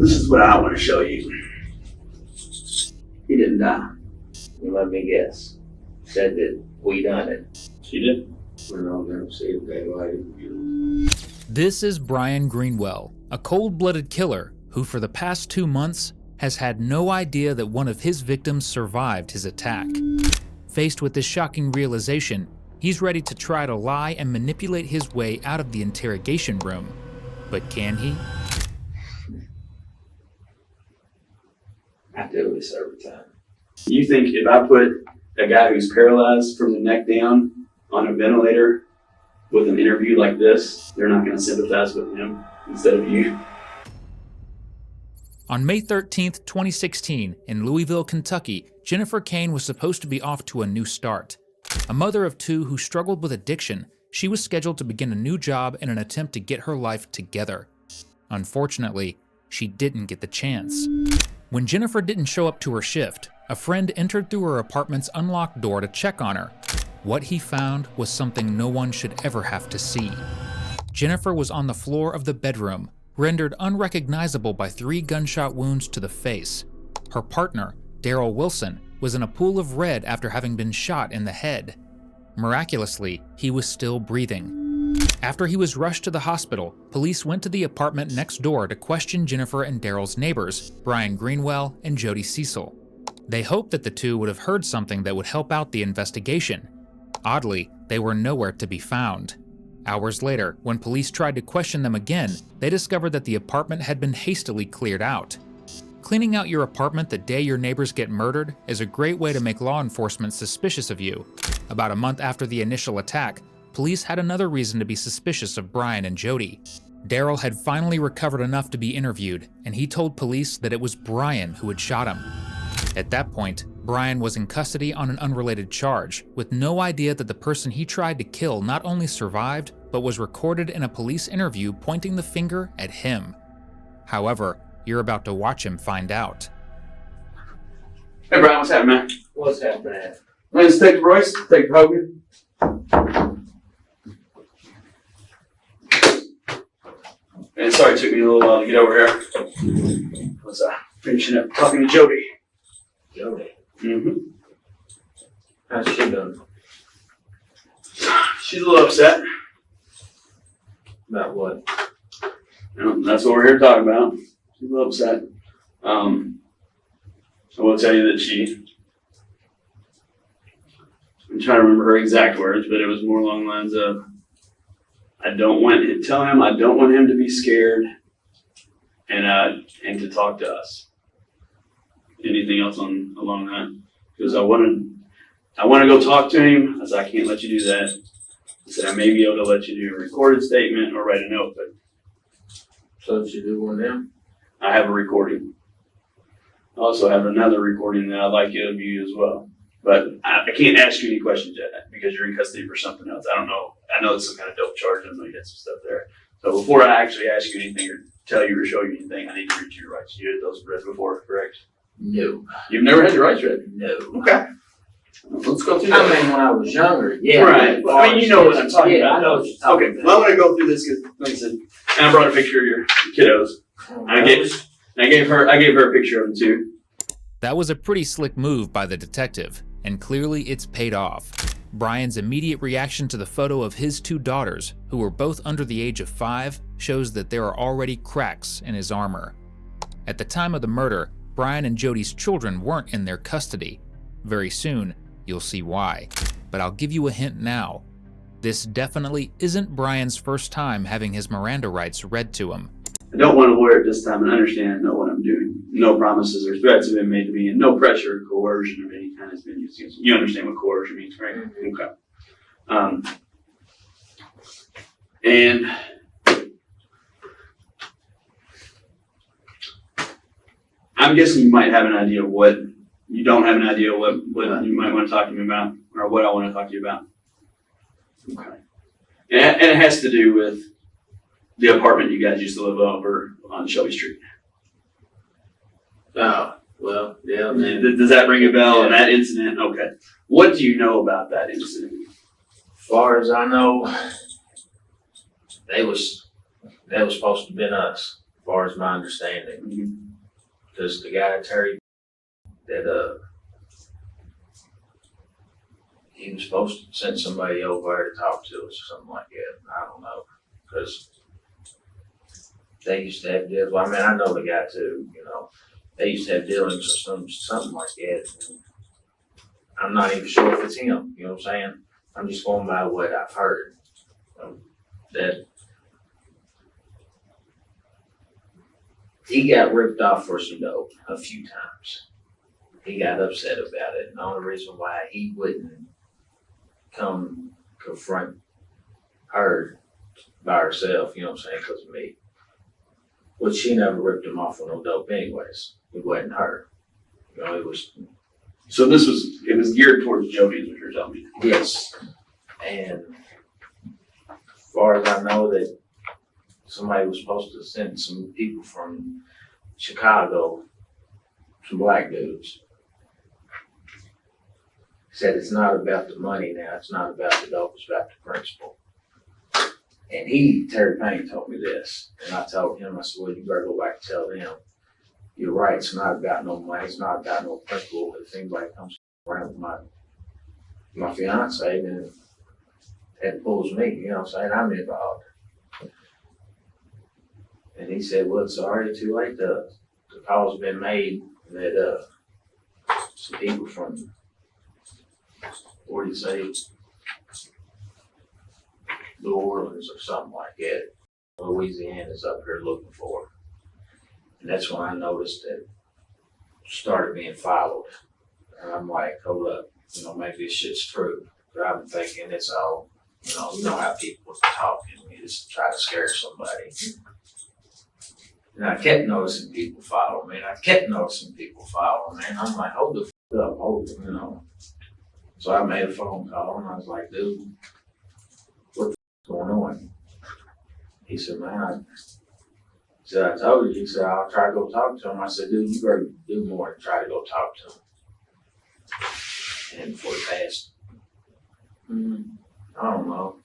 This is what I want to show you. He didn't die. Let me guess. Said that we done it. She did. We're all gonna see that. This is Brian Greenwell, a cold-blooded killer who for the past 2 months has had no idea that one of his victims survived his attack. Faced with this shocking realization, he's ready to try to lie and manipulate his way out of the interrogation room. But can he? I do this every time. You think if I put a guy who's paralyzed from the neck down on a ventilator with an interview like this, they're not going to sympathize with him instead of you? On May 13th, 2016, in Louisville, Kentucky, Jennifer Kane was supposed to be off to a new start. A mother of 2 who struggled with addiction, she was scheduled to begin a new job in an attempt to get her life together. Unfortunately, she didn't get the chance. When Jennifer didn't show up to her shift, a friend entered through her apartment's unlocked door to check on her. What he found was something no one should ever have to see. Jennifer was on the floor of the bedroom, rendered unrecognizable by 3 gunshot wounds to the face. Her partner, Daryl Wilson, was in a pool of red after having been shot in the head. Miraculously, he was still breathing. After he was rushed to the hospital, police went to the apartment next door to question Jennifer and Daryl's neighbors, Brian Greenwell and Jody Cecil. They hoped that the 2 would have heard something that would help out the investigation. Oddly, they were nowhere to be found. Hours later, when police tried to question them again, they discovered that the apartment had been hastily cleared out. Cleaning out your apartment the day your neighbors get murdered is a great way to make law enforcement suspicious of you. About a month after the initial attack, police had another reason to be suspicious of Brian and Jody. Daryl had finally recovered enough to be interviewed, and he told police that it was Brian who had shot him. At that point, Brian was in custody on an unrelated charge, with no idea that the person he tried to kill not only survived, but was recorded in a police interview pointing the finger at him. However, you're about to watch him find out. Hey Brian, what's happening, man? What's happening? My name's Detective Royce, Detective Hogan. And sorry it took me a little while to get over here. I was finishing up talking to Jody. Jody. Mm-hmm. How's she doing? She's a little upset. About what? That's what we're here to talk about. She's a little upset. I will tell you that I'm trying to remember her exact words, but it was more along the lines of, tell him I don't want him to be scared and to talk to us. Anything else along that? Because I want to go talk to him. I said, I can't let you do that. I said, I may be able to let you do a recorded statement or write a note, but. So did you do one now? I have a recording. I also have another recording that I'd like you to view as well. But I can't ask you any questions yet because you're in custody for something else. I don't know. I know it's some kind of dope charge. I know you had some stuff there. So before I actually ask you anything or tell you or show you anything, I need to read you your rights. You had those read before, correct? No. You've never had your rights read? No. Okay. Let's go through that. I mean, when I was younger, yeah. Right. Well, I mean, you know what I'm talking about. I know what you're talking Okay. about. Well, I'm going to go through this because, like I said, and I brought a picture of your kiddos. I gave her a picture of them too. That was a pretty slick move by the detective, and clearly it's paid off. Brian's immediate reaction to the photo of his 2 daughters, who were both under the age of 5, shows that there are already cracks in his armor. At the time of the murder, Brian and Jody's children weren't in their custody. Very soon, you'll see why. But I'll give you a hint now. This definitely isn't Brian's first time having his Miranda rights read to him. I don't want to lawyer at this time and understand and know what I'm doing. No promises or threats have been made to me, and no pressure or coercion of any kind has been used against me. You understand what coercion means, right? Mm-hmm. Okay. And I'm guessing you might have an idea of what you don't have an idea of what you might want to talk to me about, or what I want to talk to you about. Okay. And it has to do with the apartment you guys used to live over on Shelby Street. Oh, well, yeah. Does that ring a bell on that incident? Okay. What do you know about that incident? As far as I know, that was supposed to have been us. far as my understanding. Because the guy, Terry, that, he was supposed to send somebody over there to talk to us or something like that. I don't know. Because they used to have deals. Well, I mean, I know the guy too, you know. They used to have dealings or something like that. And I'm not even sure if it's him, you know what I'm saying? I'm just going by what I've heard. That he got ripped off for some dope a few times. He got upset about it. And the only reason why he wouldn't come confront her by herself, you know what I'm saying, because of me. But she never ripped him off for no dope anyways. It wasn't her. You know, it was. So it was geared towards Jody, is what you're telling me. Yes. And as far as I know that somebody was supposed to send some people from Chicago, some black dudes. Said it's not about the money now, it's not about the dope, it's about the principle. And Terry Payne told me this, and I told him, I said, well, you better go back and tell them, you're right, it's not about no money, it's not about no principle. If anybody comes around with my fiance, then it pulls me, you know what I'm saying, I'm involved. And he said, well, it's already too late, the call's been made that some people from, what do you say, New Orleans or something like that, Louisiana's up here looking for her. And that's when I noticed that it started being followed. And I'm like, hold up, you know, maybe this shit's true. But I'm thinking it's all, you know how people talk and just try to scare somebody. And I kept noticing people follow me, and I kept noticing people follow me. And I'm like, hold the f up, hold it, you know. So I made a phone call and I was like, dude, what the f going on? He said, man, I told you. He said, I'll try to go talk to him. I said, dude, you better do more than try to go talk to him. And for the past, I don't know,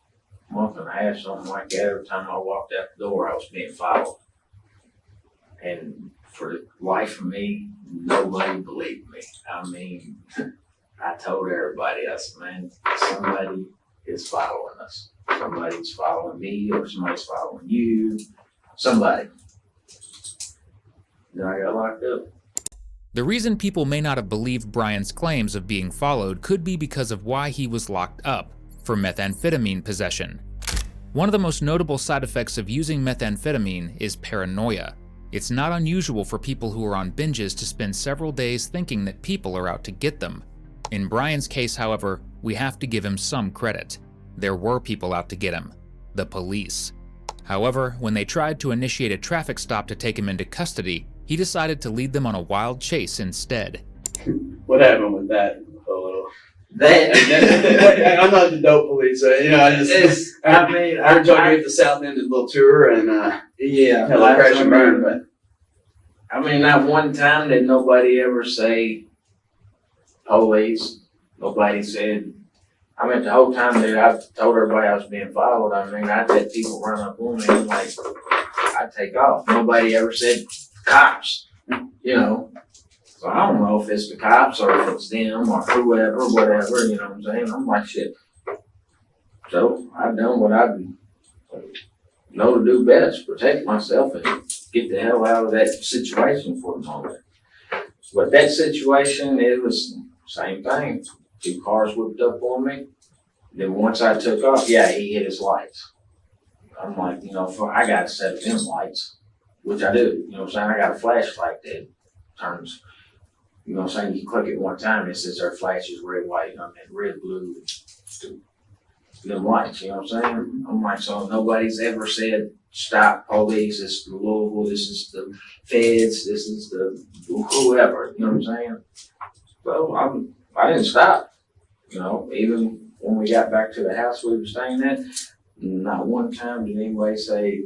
month and a half, something like that, every time I walked out the door, I was being followed. And for the life of me, nobody believed me. I mean, I told everybody, I said, man, somebody is following us. Somebody's following me, or somebody's following you. Somebody. Then I got locked up. The reason people may not have believed Brian's claims of being followed could be because of why he was locked up for methamphetamine possession. One of the most notable side effects of using methamphetamine is paranoia. It's not unusual for people who are on binges to spend several days thinking that people are out to get them. In Brian's case, however, we have to give him some credit. There were people out to get him, the police. However, when they tried to initiate a traffic stop to take him into custody, he decided to lead them on a wild chase instead. What happened with that? I'm not the dope police, so, you know, I heard y'all get the South End a little tour and Yeah, had a crash and burn, but I mean, not one time did nobody ever say police. Nobody said. I mean, the whole time that I told everybody I was being followed, I mean, I'd had people run up on me and like, I'd take off. Nobody ever said cops, you know. So I don't know if it's the cops or if it's them or whoever, whatever, you know what I'm saying? I'm like, shit. So I've done what I know to do best, protect myself and get the hell out of that situation for the moment. But that situation, it was the same thing. 2 cars whipped up on me. Then once I took off, yeah, he hit his lights. I'm like, you know, I got a set of them lights, which I do. You know what I'm saying? I got a flashlight that turns, you know what I'm saying? You click it one time, it says there flashes red, white, I mean, red, blue, them lights, you know what I'm saying? I'm like, so nobody's ever said, stop, police, this is the Louisville, this is the feds, this is the whoever, you know what I'm saying? So I didn't stop. You know, even when we got back to the house we were staying at, not one time did anybody say,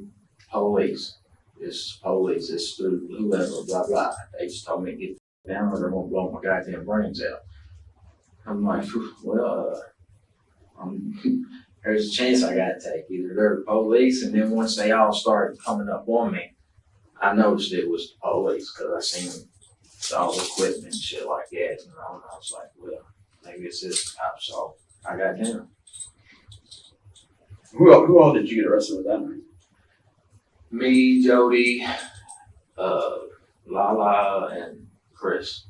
police, this is police, this is whoever, blah, blah. They just told me to get down or they're going to blow my goddamn brains out. I'm like, well, there's a chance I got to take. Either they're the police, and then once they all started coming up on me, I noticed it was the police because I seen all the equipment and shit like that, and I was like, well, maybe it's this cop, so I got down. Who all did you get arrested with that night? Me, Jody, Lala, and Chris.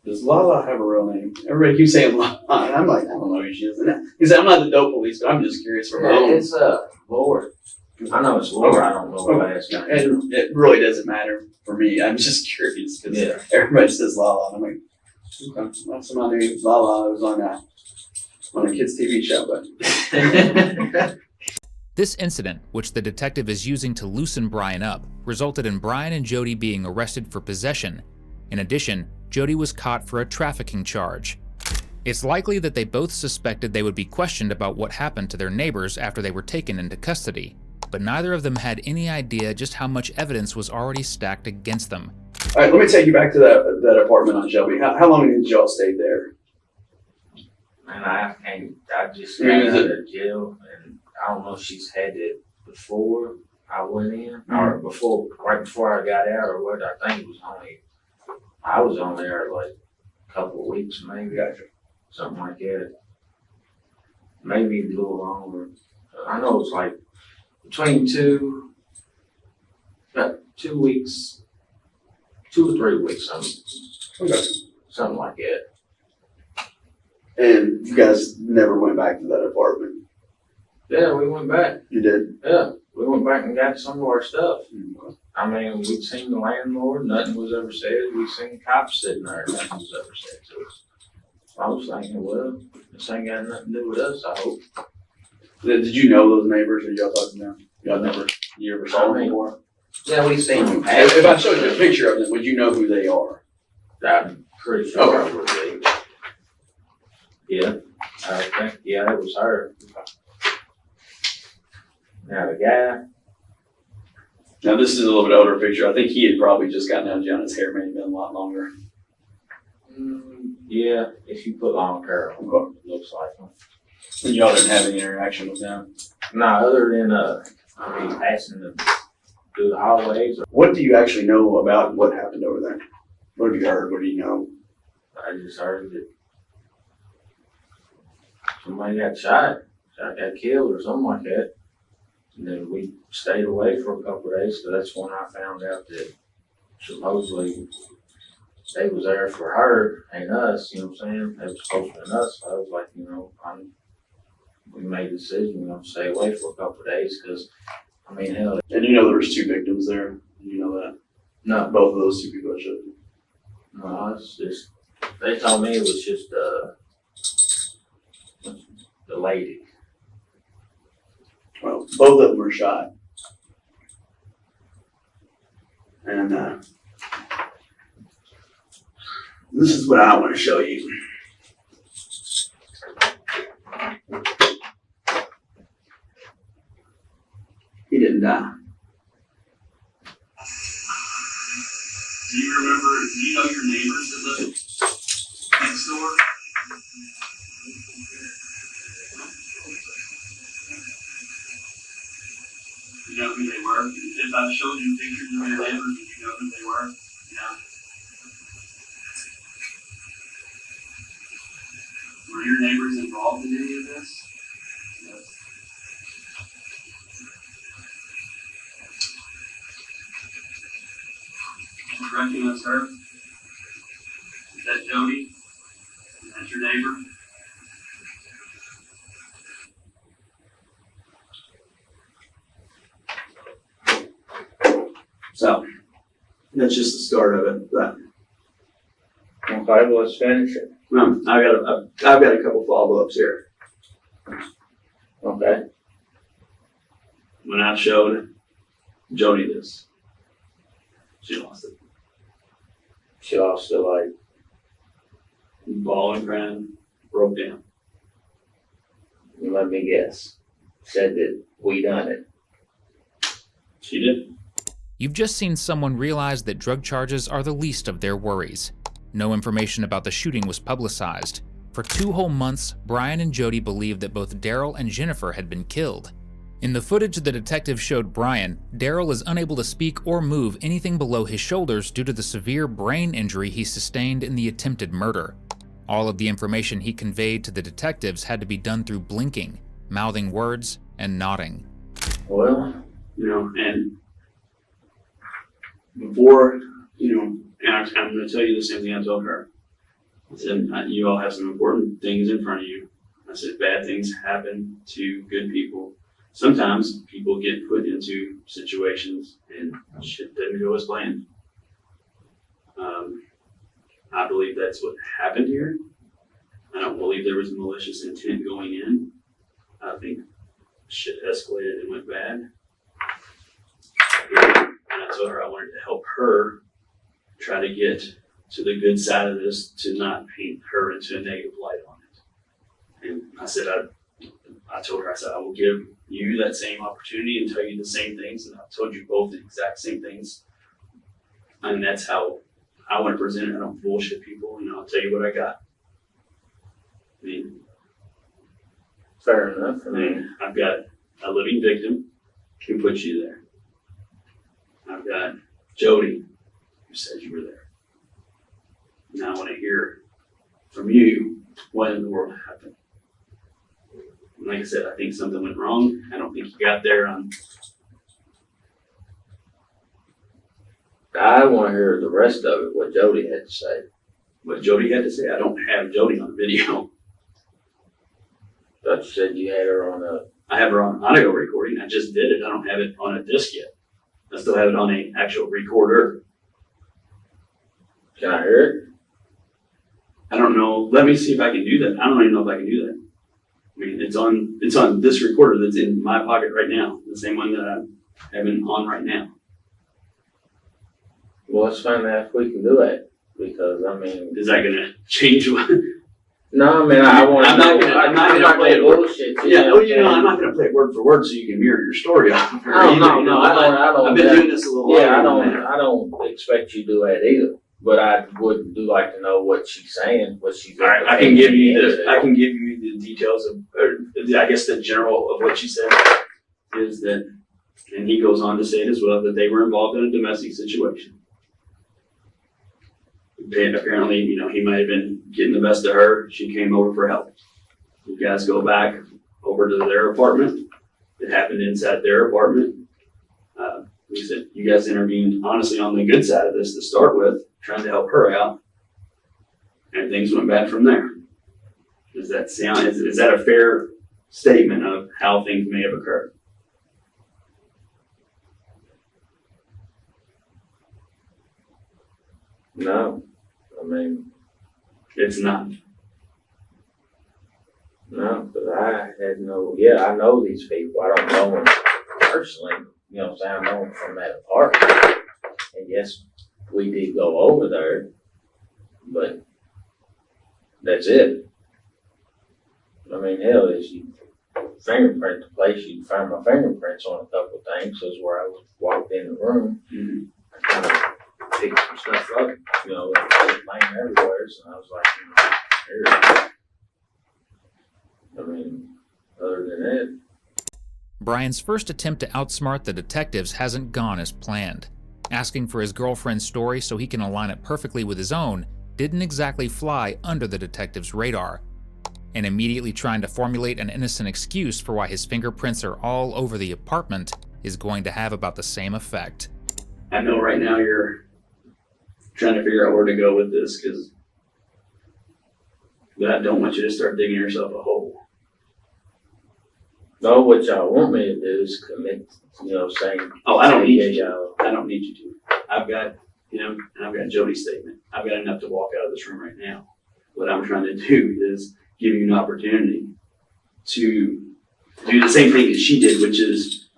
Does Lala have a real name? Everybody keeps saying Lala, and I'm like, I don't know who she is. He said, I'm not the dope police, but I'm just curious for my own. It's Lord. I know it's Lord. I don't know what last name. And it really doesn't matter for me. I'm just curious because Yeah. everybody says Lala, and I'm like, okay, well, somebody named Lala was on a kids' TV show, but. This incident, which the detective is using to loosen Brian up, resulted in Brian and Jody being arrested for possession. In addition, Jody was caught for a trafficking charge. It's likely that they both suspected they would be questioned about what happened to their neighbors after they were taken into custody, but neither of them had any idea just how much evidence was already stacked against them. All right, let me take you back to that apartment on Shelby. How long did y'all stay there? And I just got out of jail, and I don't know if she's had it before I went in, or right before I got out, or what. I think it was I was on there like a couple of weeks, maybe. Gotcha. Something like that. Maybe a little longer. I know it was like between about 2 weeks, 2 or 3 weeks, something like that. And you guys never went back to that apartment? Yeah, we went back. You did? Yeah, we went back and got some of our stuff. Okay. I mean, we'd seen the landlord, nothing was ever said. We seen cops sitting there, nothing was ever said to us. I was thinking, well, this ain't got nothing to do with us, I hope. Did you know those neighbors, or y'all talking to them? You ever saw them before? Yeah, we seen them. If I showed you a picture of them, would you know who they are? I'm pretty sure I would be. Yeah, I think, yeah, it was her. Now the guy. Now this is a little bit older picture. I think he had probably just gotten out of jail. His hair may have been a lot longer. Yeah, if you put long hair on, it looks like him. And y'all didn't have any interaction with them? No, other than passing them through the hallways. What do you actually know about what happened over there? What have you heard? What do you know? I just heard that somebody got shot, got killed or something like that. And then we stayed away for a couple of days, so that's when I found out that supposedly they was there for her and us, you know what I'm saying? They was closer than us, so I was like, we made a decision, we're gonna stay away for a couple of days, because, I mean, hell. And you know there was 2 victims there? You know that? No. Both of those 2 people are shot. No, it's just, they told me it was just, the lady. Well, both of them were shot. And this is what I want to show you. He didn't die. Do you know your neighbors that live next door? You know who they were? If I showed you pictures of your neighbors, would you know who they were? Yeah. Were your neighbors involved in any of this? Yes. Do you recognize her? Is that Jody? Is that your neighbor? So that's just the start of it. But, Okay, well, let's finish it. I've got a couple follow-ups here. Okay. When I showed Jody this, she lost it. She lost it like, Ball and crying, broke down. Let me guess. Said that we done it. She did. You've just seen someone realize that drug charges are the least of their worries. No information about the shooting was publicized. For 2 whole months, Brian and Jody believed that both Daryl and Jennifer had been killed. In the footage the detective showed Brian, Daryl is unable to speak or move anything below his shoulders due to the severe brain injury he sustained in the attempted murder. All of the information he conveyed to the detectives had to be done through blinking, mouthing words, and nodding. Well, And before, and I'm going to tell you the same thing I told her. I said, you all have some important things in front of you. I said, bad things happen to good people. Sometimes people get put into situations and shit doesn't go as planned. I believe that's what happened here. I don't believe there was malicious intent going in. I think shit escalated and went bad. And I told her I wanted to help her try to get to the good side of this, to not paint her into a negative light on it. And I said, I told her, I said, I will give you that same opportunity and tell you the same things. And I've told you both the exact same things. And that's how I want to present it. I don't bullshit people. I'll tell you what I got. I mean, fair enough. I mean, I've got a living victim who put you there. I've got Jody who said you were there. Now I want to hear from you what in the world happened. And like I said, I think something went wrong. I don't think you got there on. I want to hear the rest of it, what Jody had to say. What Jody had to say. I don't have Jody on video. But you said you had her on a... I have her on audio recording. I just did it. I don't have it on a disc yet. I still have it on an actual recorder. Can I hear it? I don't know. Let me see if I can do that. I don't even know if I can do that. I mean, it's on this recorder that's in my pocket right now. The same one that I'm having on right now. Well, let's find out if we can do it. Because, I mean... Is that going to change what? No, I mean, I want to know. I'm not going to play it. Bullshit. Yeah, well, I'm not going to play it word for word so you can mirror your story off of her. No, I don't. I've been doing this a little while. Yeah, I don't expect you to do that either. But I would do like to know what she's saying, what she's. All right, I can give you the details of, or I guess the general of what she said is that, and he goes on to say it as well, that they were involved in a domestic situation. Apparently, he might have been getting the best of her. She came over for help. You guys go back over to their apartment. It happened inside their apartment. He said, you guys intervened honestly on the good side of this to start with, trying to help her out. And things went bad from there. Does that sound, is that a fair statement of how things may have occurred? No. I mean, it's not. No, because I had no, I know these people. I don't know them personally. I know them from that apartment. And yes, we did go over there, but that's it. I mean, hell, if you fingerprint the place, you can find my fingerprints on a couple of things. That's where I walked in the room. Mm-hmm. I kind of picked some stuff up, it was laying everywhere, so I was like, here. I mean, other than that. Brian's first attempt to outsmart the detectives hasn't gone as planned. Asking for his girlfriend's story so he can align it perfectly with his own didn't exactly fly under the detective's radar. And immediately trying to formulate an innocent excuse for why his fingerprints are all over the apartment is going to have about the same effect. I know right now you're trying to figure out where to go with this, because I don't want you to start digging yourself a hole. No, what y'all want me to do is commit, saying. Oh, I don't need you to. I don't need you to. I've got, and I've got Jody's statement. I've got enough to walk out of this room right now. What I'm trying to do is give you an opportunity to do the same thing that she did, which is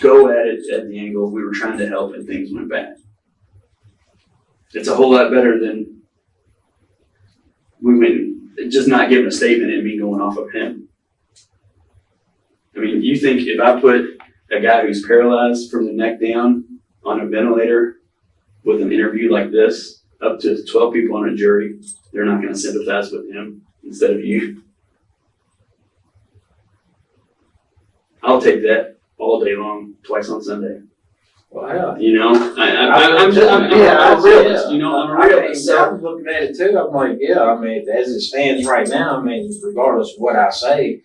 go at it at the angle we were trying to help and things went bad. It's a whole lot better than we went just not giving a statement and me going off of him. I mean, you think if I put a guy who's paralyzed from the neck down on a ventilator with an interview like this, up to 12 people on a jury, they're not going to sympathize with him instead of you? I'll take that all day long, twice on Sunday. Wow. You know, I'm a realist, you know, I'm a realist. I So, was looking at it too, I'm like, yeah, I mean, as it stands right now, I mean, regardless of what I say,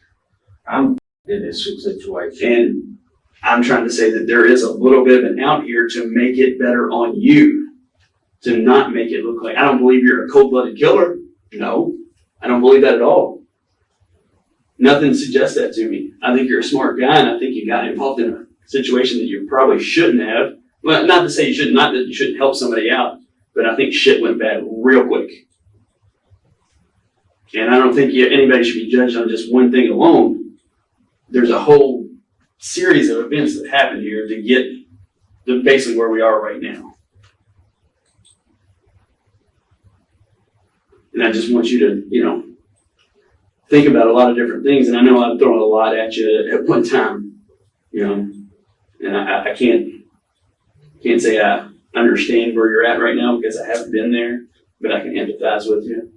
I'm in this situation. and I'm trying to say that there is a little bit of an out here to make it better on you, to not make it look like, I don't believe you're a cold-blooded killer. No, I don't believe that at all. Nothing suggests that to me. I think you're a smart guy, and I think you got involved in a situation that you probably shouldn't have. Well, not to say you should, not that you shouldn't help somebody out, but I think shit went bad real quick. And I don't think anybody should be judged on just one thing alone. There's a whole series of events that happened here to get to basically where we are right now. And I just want you to, you know, think about a lot of different things. And I know I've thrown a lot at you at one time, you know, and I can't say I understand where you're at right now because I haven't been there, but I can empathize with you.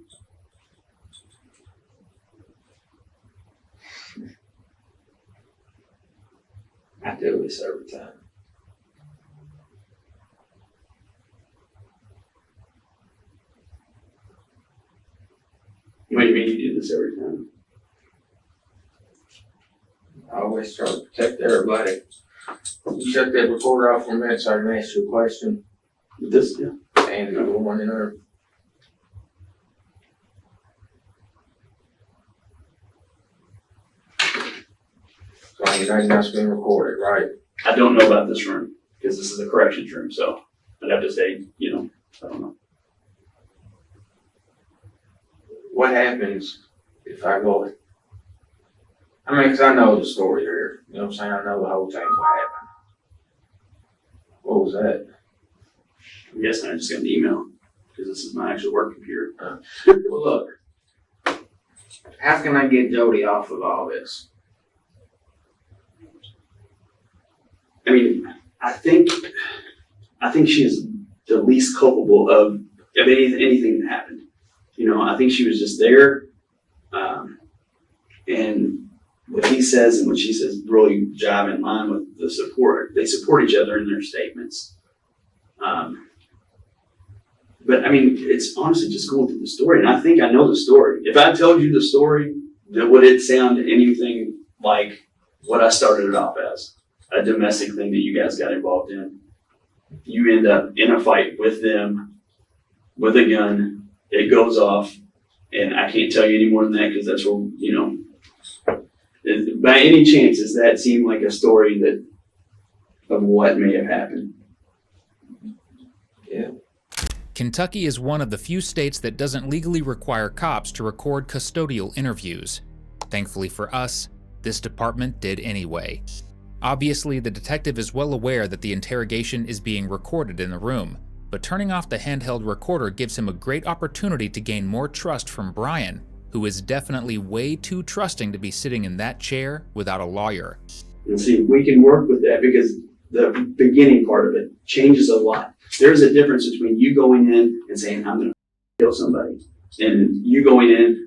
I do this every time. What do you mean you do this every time? I always try to protect everybody. You shut that recorder off for a minute so I can ask you a question. This, yeah. And the one in there. So you know that's being recorded, right? I don't know about this room because this is a corrections room, so I'd have to say, you know, I don't know. What happens if I go? I mean, because I know the story here. You know what I'm saying? I know the whole thing. What happened? What was that? I'm guessing I just got an email because this is my actual work computer. Well, look. How can I get Jody off of all this? I mean, I think she's the least culpable of anything that happened. You know, I think she was just there, and what he says and what she says really jive in line with the support. They support each other in their statements. But I mean, it's honestly just going through the story, and I think I know the story. If I told you the story, then would it sound anything like what I started it off as? A domestic thing that you guys got involved in. You end up in a fight with them, with a gun, it goes off, and I can't tell you any more than that because that's where, you know, by any chance, does that seem like a story that of what may have happened? Yeah. Kentucky is one of the few states that doesn't legally require cops to record custodial interviews. Thankfully for us, this department did anyway. Obviously, the detective is well aware that the interrogation is being recorded in the room, but turning off the handheld recorder gives him a great opportunity to gain more trust from Brian, who is definitely way too trusting to be sitting in that chair without a lawyer. And see, we can work with that because the beginning part of it changes a lot. There's a difference between you going in and saying, I'm going to kill somebody, and you going in,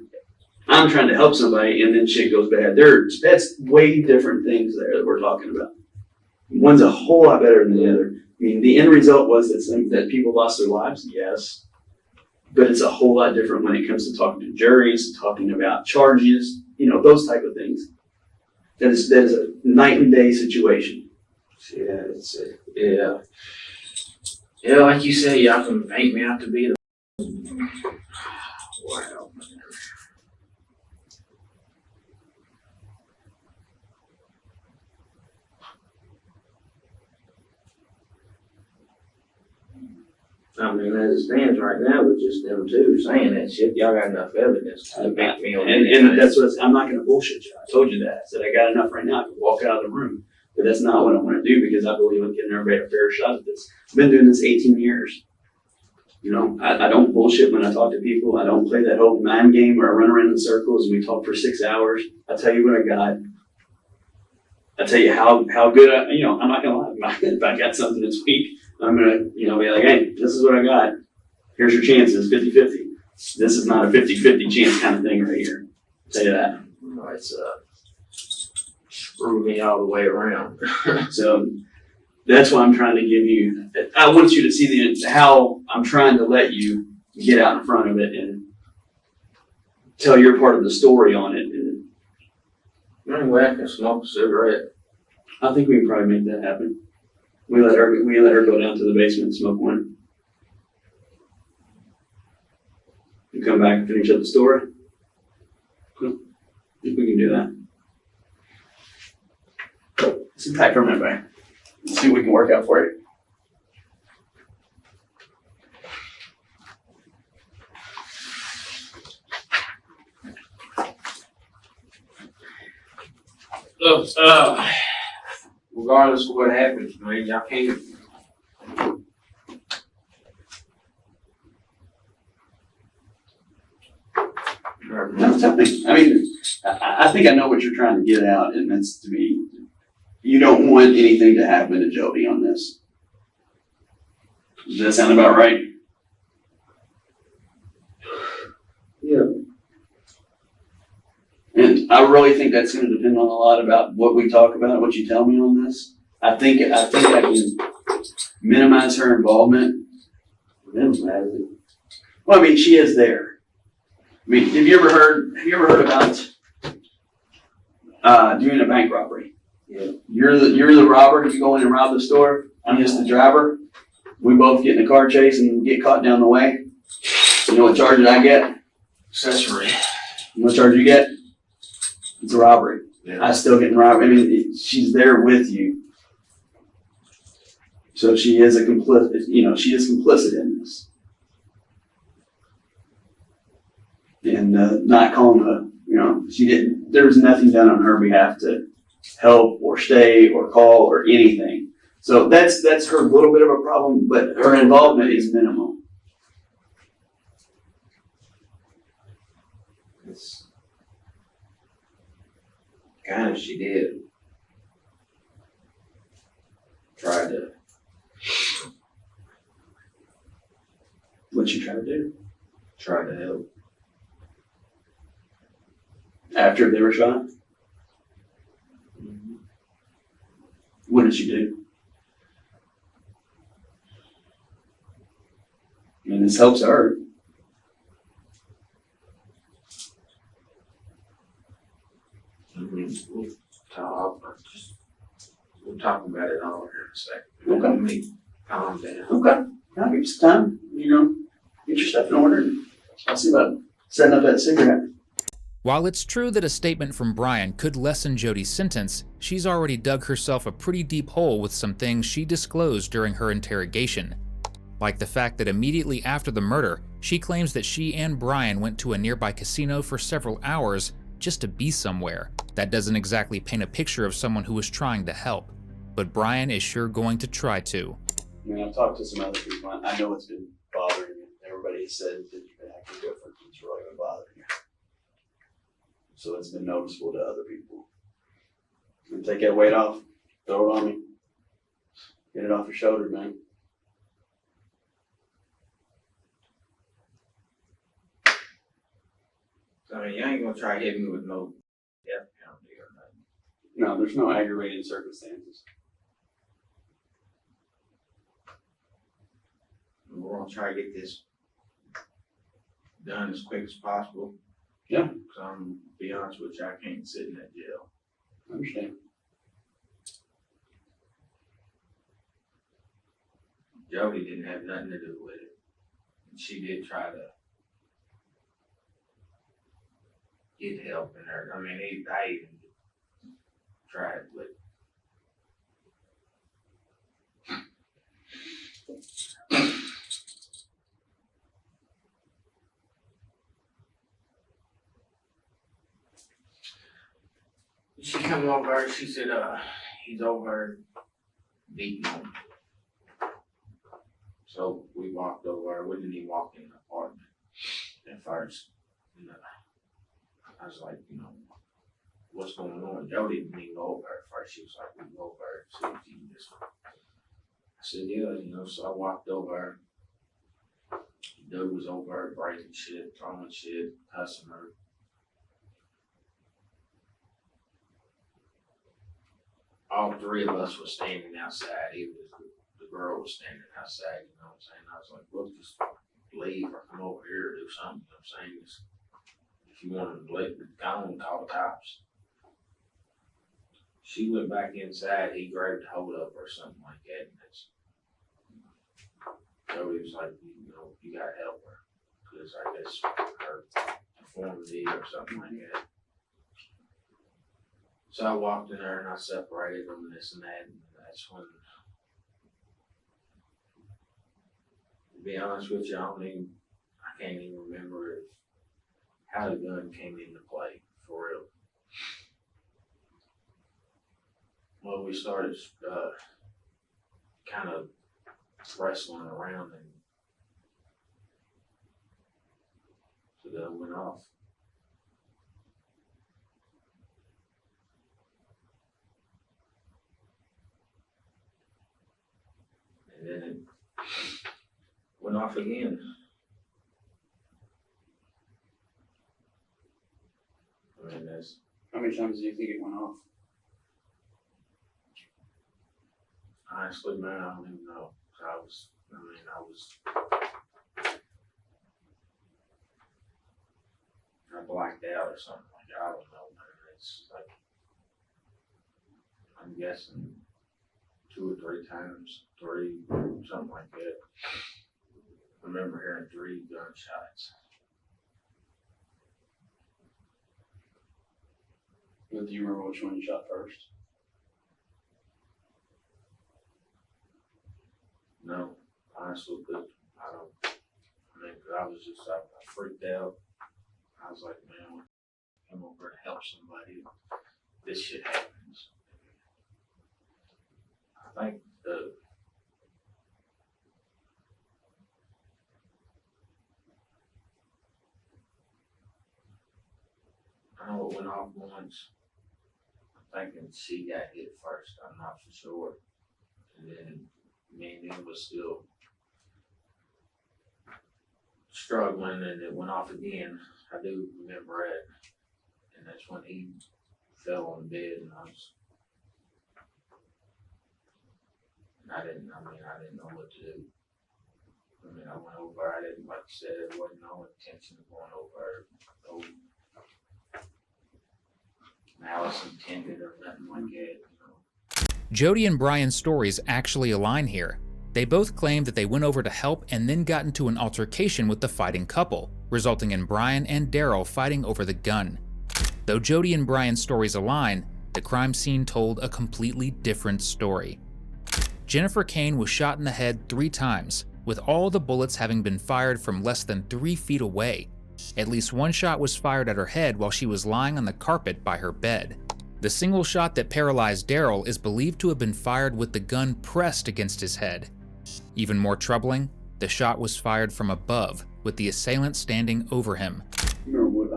I'm trying to help somebody, and then shit goes bad. That's way different things there that we're talking about. One's a whole lot better than the other. I mean, the end result was that people lost their lives, yes, but it's a whole lot different when it comes to talking to juries, talking about charges, you know, those type of things. That is a night and day situation. Yeah, yeah. Yeah, like you say, y'all can paint me out to be the wow. I mean, as it stands right now, with just them two saying that shit, y'all got enough evidence to back me on anything. And that's what I'm not going to bullshit you. I told you that. I said I got enough right now to walk out of the room. But that's not what I want to do because I believe in giving everybody a fair shot at this. I've been doing this 18 years. You know, I don't bullshit when I talk to people. I don't play that whole mind game where I run around in circles and we talk for 6 hours. I tell you what I got. I tell you how good I'm not going to lie. If I got something that's weak, I'm going to, be like, hey, this is what I got. Here's your chances, 50-50. This is not a 50-50 chance kind of thing right here. I'll tell you that. No, it's screw me all the way around. So that's why I'm trying to give you, I want you to see how I'm trying to let you get out in front of it and tell your part of the story on it. And Anyway, I can smoke a cigarette. I think we can probably make that happen. We let her go down to the basement and smoke one. You come back and finish up the story. Cool. I think we can do that. Sit tight for a minute, babe. Let's see what we can work out for you. Look, regardless of what happens, man, y'all can't. No, tell me. I mean, I think I know what you're trying to get out, and that's to me, you don't want anything to happen to Jody on this. Does that sound about right? Yeah. And I really think that's going to depend on a lot about what we talk about, what you tell me on this. I think I can minimize her involvement. Minimize it. Well, I mean, she is there. I mean, have you ever heard about doing a bank robbery? Yeah. You're the robber. You go in and rob the store. I'm just the driver. We both get in a car chase and get caught down the way. You know what charge did I get? Accessory. You know what charge you get? It's a robbery. Yeah. I still get robbed. I mean, she's there with you. So she is a complicit, she is complicit in this. And not calling her, she didn't, there was nothing done on her behalf to help or stay or call or anything. So that's her little bit of a problem, but her involvement is minimal. It's kind of she did. Tried to. What you try to do? Try to help. After they were shot? What did she do? I mean, this helps her. We'll talk about it all here in a second. Okay. Let me calm down. Okay. I'll give you some time. Get your stuff in order. I'll see about setting up that cigarette. While it's true that a statement from Brian could lessen Jody's sentence, she's already dug herself a pretty deep hole with some things she disclosed during her interrogation. Like the fact that immediately after the murder, she claims that she and Brian went to a nearby casino for several hours just to be somewhere. That doesn't exactly paint a picture of someone who was trying to help, but Brian is sure going to try to. I mean, I've talked to some other people. I know it's been bothering you. Everybody has said that you've been acting different. It's really been bothering you. So it's been noticeable to other people. And take that weight off. Throw it on me. Get it off your shoulder, man. I mean, you ain't gonna try to hit me with no death penalty or nothing. No, there's no aggravating circumstances. We're gonna try to get this done as quick as possible. Yeah. Because I'm be honest with you, I can't sit in that jail. I understand. Jody didn't have nothing to do with it. And she did try to get help in her. I mean, I even tried, but she come over, she said, he's over beating him. So we walked over, we didn't even walk in the apartment at first. I was like, what's going on? Jody didn't even go over at first. She was like, we can go over and see if you can just. I said, yeah, so I walked over. The dude was over breaking shit, throwing shit, cussing her. all three of us were standing outside. The girl was standing outside, you know what I'm saying? I was like, look, just leave or come over here or do something, you know what I'm saying? Just, if you want to let it go and call the cops. She went back inside, he grabbed hold of her or something like that. And that's, so he was like, you know, you gotta help her. Cause I guess her deformity or something like that. So I walked in there and I separated them and this and that, and that's when, to be honest with you, I can't even remember how the gun came into play, for real. Well, we started kind of wrestling around and the gun went off. And then it went off again. I mean, that's, How many times do you think it went off? honestly, man, I don't even know. I was I blacked out or something like that. I don't know, man. It's like, I'm guessing 2 or 3 times, something like that. I remember hearing 3 gunshots. But do you remember which one you shot first? No, honestly, but I don't. I mean, 'cause I was just, I freaked out. I was like, man, I'm over to help somebody. This shit happens. I think I know it went off once. I'm thinking she got hit first. I'm not for sure. And then me and him was still struggling, and it went off again. I do remember it, and that's when he fell on the bed, and I didn't know what to do. I mean, I went over. I didn't, like you said, there wasn't no intention of going over. No malice intended or nothing like that, you know. Jody and Brian's stories actually align here. They both claim that they went over to help and then got into an altercation with the fighting couple, resulting in Brian and Daryl fighting over the gun. Though Jody and Brian's stories align, the crime scene told a completely different story. Jennifer Kane was shot in the head 3 times, with all the bullets having been fired from less than 3 feet away. At least one shot was fired at her head while she was lying on the carpet by her bed. The single shot that paralyzed Daryl is believed to have been fired with the gun pressed against his head. Even more troubling, the shot was fired from above, with the assailant standing over him. Remember what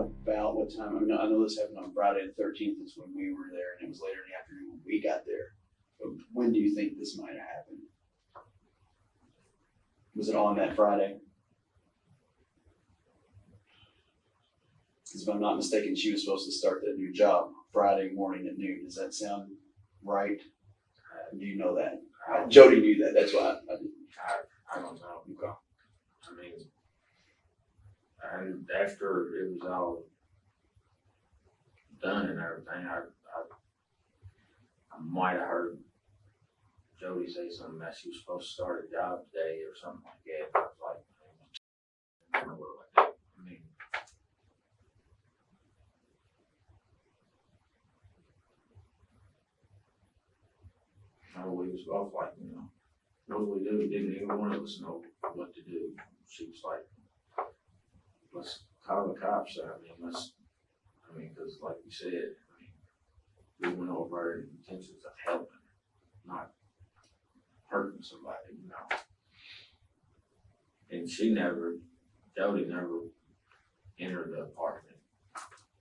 time? I mean, I know this happened on Friday the 13th is when we were there, and it was later in the afternoon when we got there. But when do you think this might have happened? Was it on that Friday? Because if I'm not mistaken, she was supposed to start that new job Friday morning at noon. Does that sound right? Do you know that? Jody knew that. That's why I didn't. I don't know. Okay. I mean, and after it was all done and everything, I might have heard Jody say something that she was supposed to start a job today or something like that. I was like, I don't know what like that. I mean, we was both like, you know, what do we do? Didn't either one of us know what to do. She was like, let's call the cops. I mean, because like you said, I mean, we went over in intentions of helping, not hurting somebody, you know. And Jody never entered the apartment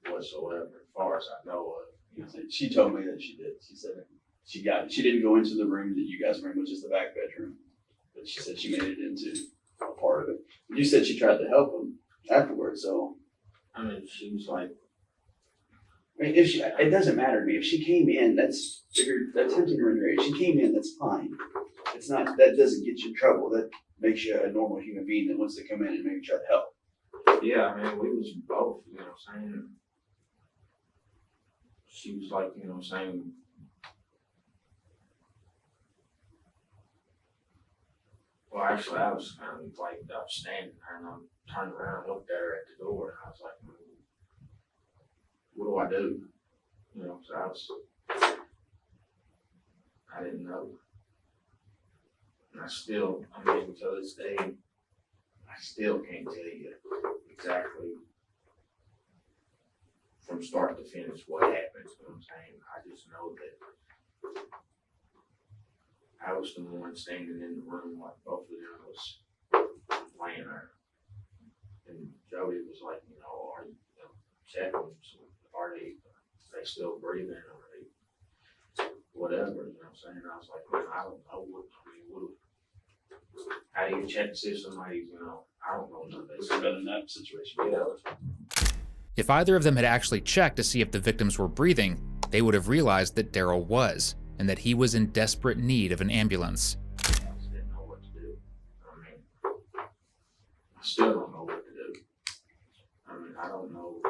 whatsoever, as far as I know of. You know, she told me that she did. She said she didn't go into the room that you guys were in, which is the back bedroom, but she said she made it into a part of it. You said she tried to help him afterwards, so. I mean, she was like, I mean, it doesn't matter to me. If she came in, that's, if you're attempting to render aid, she came in, that's fine. It's not, that doesn't get you in trouble. That makes you a normal human being that wants to come in and maybe try to help. Yeah, I mean, we was both, you know what I'm saying? She was like, you know what I'm saying? Well, actually, I was kind of like, I was standing there and I turned around and looked at her at the door and I was like, what do I do? You know, so I didn't know. And I still, I mean, to this day, I still can't tell you exactly from start to finish what happened, you know what I'm saying? I just know that I was the one standing in the room like both of them was laying there. And Joey was like, you know, are you checking, are they still breathing, or they, whatever, you know what I'm saying? I was like, man, I don't know how do you check to see if somebody's, you know, I don't know none of this. Been in that situation. Yeah. If either of them had actually checked to see if the victims were breathing, they would have realized that Daryl was, and that he was in desperate need of an ambulance. I just didn't know what to do. I mean, I still don't know what to do. I mean, I don't know.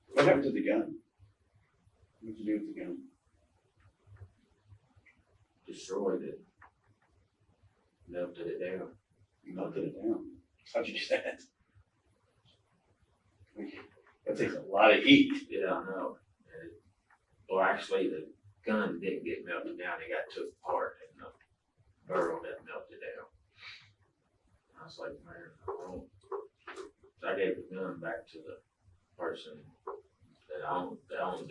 What happened to the gun? What did you do with the gun? Destroyed it. Melted it down. You melted it down. How'd you do that? That takes a lot of heat. Yeah, I know. And well, actually, the gun didn't get melted down. It got took apart and the barrel got melted down. I was like, man, I don't. So I gave the gun back to the person that owned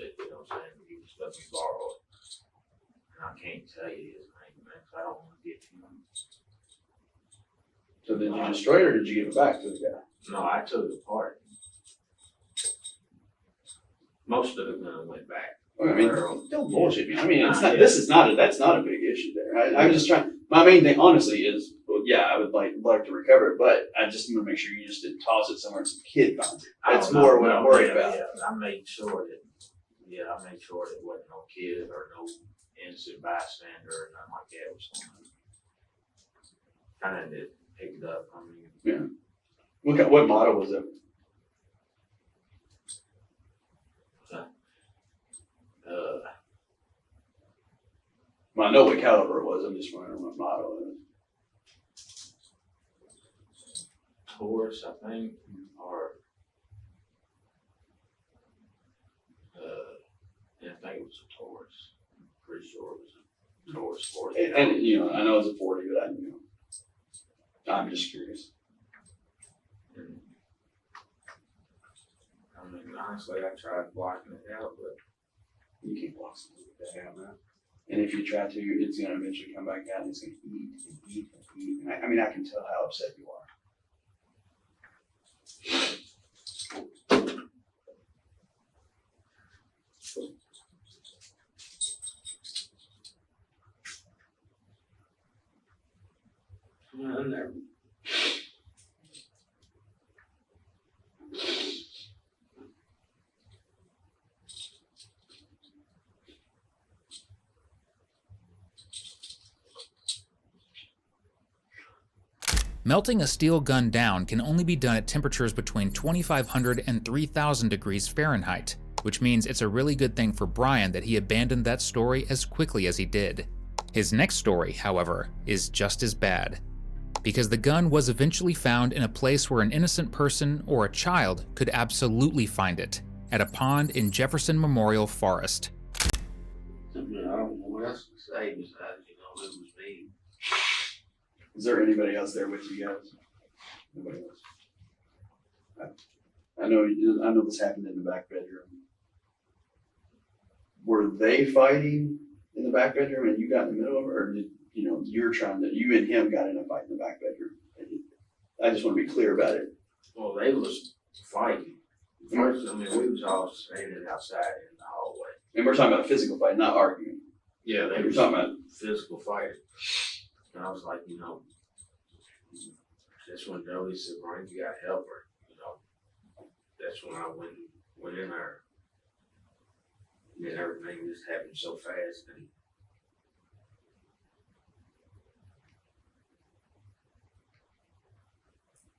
it, you know what I'm saying? He just let me borrow it. And I can't tell you his name, man, 'cause I don't want to get him. So did you destroy it or did you give it back to the guy? No, I took it apart. Most of the gun went back. Well, I mean, don't bullshit me. I mean, it's not, this is not that's not a big issue there. I'm just trying, my main thing honestly is, well, yeah, I would like to recover it, but I just want to make sure you just didn't toss it somewhere and some kid finds it. That's more what I'm worried about. Yeah, I made sure that it wasn't no kid or no innocent bystander or nothing like that was trying to pick it up. I mean, Yeah. What model was it? Well, I know what caliber it was. I'm just wondering what model it is. Taurus, I think, or yeah, I think it was a Taurus. I'm pretty sure it was a Taurus 40. And you know, I know it's a 40, but I'm just curious. And, I mean, honestly, I tried blocking it out, but You can't block something like that out, man. And if you try to, it's gonna eventually come back out and it's gonna eat and eat and eat. And I mean, I can tell how upset you are. I'm there. Melting a steel gun down can only be done at temperatures between 2,500 and 3,000 degrees Fahrenheit, which means it's a really good thing for Brian that he abandoned that story as quickly as he did. His next story, however, is just as bad, because the gun was eventually found in a place where an innocent person or a child could absolutely find it, at a pond in Jefferson Memorial Forest. I mean, I don't know what else to say besides, you know, it was me. Is there anybody else there with you guys? Nobody else. I know this happened in the back bedroom. Were they fighting in the back bedroom and you got in the middle of it, or did you and him got in a fight in the back bedroom? I just want to be clear about it. Well, they was fighting. First, I mean, we was all standing outside in the hallway. And we're talking about a physical fight, not arguing. Yeah, they We're were talking about physical fighting. And I was like, you know, that's when Joey said, Brian, you gotta help her, you know. That's when I went in there. then everything just happened so fast and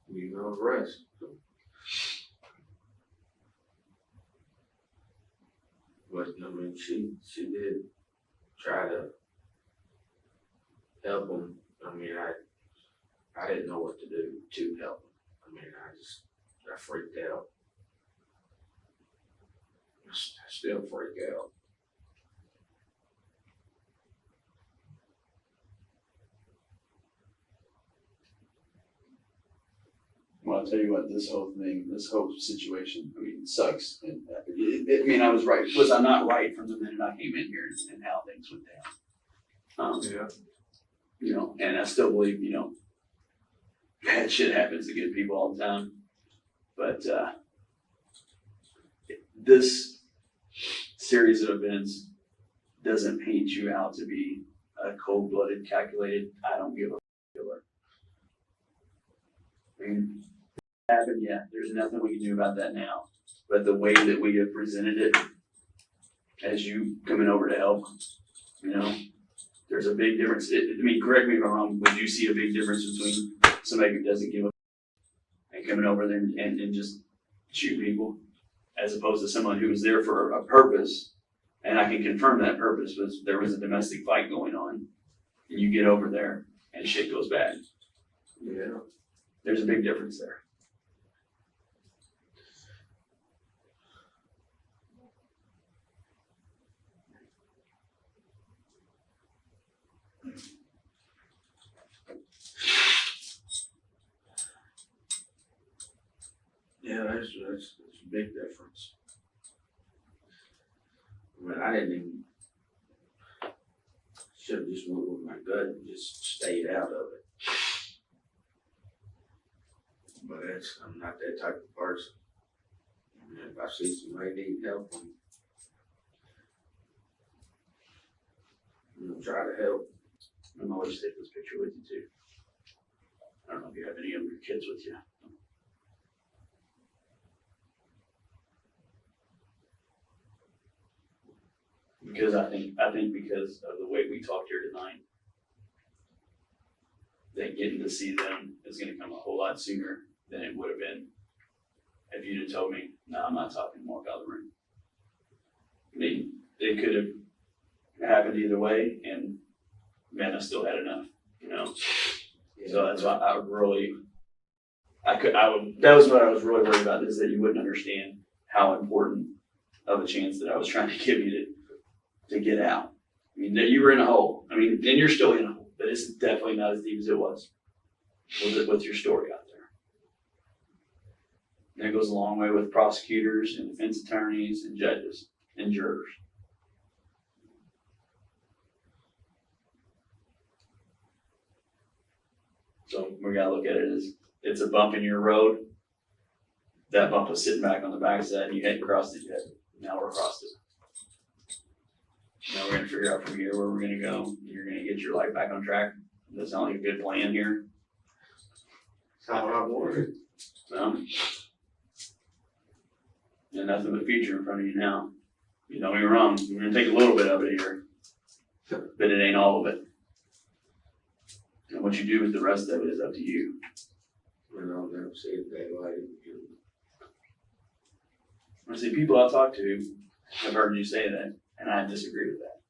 you know the rest. So. But I mean, she did try to help him. I mean, I didn't know what to do to help him. I mean, I freaked out. I still freak out. Well, I'll tell you what, this whole situation, I mean, it sucks. And I mean, I was right. Was I not right from the minute I came in here and how things went down? Yeah. You know, and I still believe, you know, bad shit happens to good people all the time. But this series of events doesn't paint you out to be a cold-blooded, calculated, I don't give a killer. I mean, it happened, yeah, there's nothing we can do about that now. But the way that we have presented it, as you coming over to help, you know, there's a big difference. I mean, correct me if I'm wrong, would you see a big difference between somebody who doesn't give a and coming over there and just shoot people, as opposed to someone who was there for a purpose, and I can confirm that purpose was there was a domestic fight going on, and you get over there and shit goes bad. Yeah. There's a big difference there. Yeah, that's a big difference. I mean, I didn't even, should have just went with my gut and just stayed out of it. But I'm not that type of person. I mean, if I see somebody need help, I'm gonna try to help. I'm always take this picture with you too. I don't know if you have any of your kids with you. Because I think because of the way we talked here tonight, that getting to see them is gonna come a whole lot sooner than it would have been if you'd have told me, no, I'm not talking more about the room. I mean, it could have happened either way, and man, I still had enough, you know? So that's why that was what I was really worried about, is that you wouldn't understand how important of a chance that I was trying to give you to get out. I mean, you were in a hole. I mean, and you're still in a hole, but it's definitely not as deep as it was with your story out there. And it goes a long way with prosecutors and defense attorneys and judges and jurors. So we gotta look at it as it's a bump in your road. That bump was sitting back on the backside and you hadn't crossed it yet. Now we're across it. Now we're gonna figure out from here where we're gonna go. You're gonna get your life back on track. That sounds like a good plan here. That's how I wanted. And nothing but future in front of you now. You don't get me wrong, we're gonna take a little bit of it here, but it ain't all of it. And what you do with the rest of it is up to you. And I'll never see it that way. I see people I talk to have heard you say that, and I disagree with that.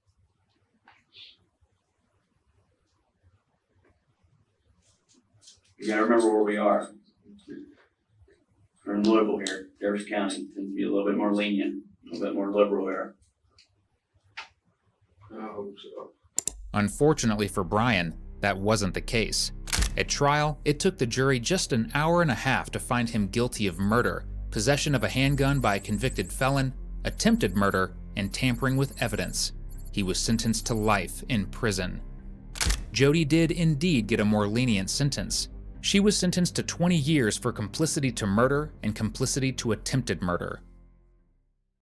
You gotta remember where we are. We're in Louisville here, Jefferson County. Tends to be a little bit more lenient, a little bit more liberal here. I hope so. Unfortunately for Brian, that wasn't the case. At trial, it took the jury just an hour and a half to find him guilty of murder, possession of a handgun by a convicted felon, attempted murder, and tampering with evidence. He was sentenced to life in prison. Jody did indeed get a more lenient sentence. She was sentenced to 20 years for complicity to murder and complicity to attempted murder.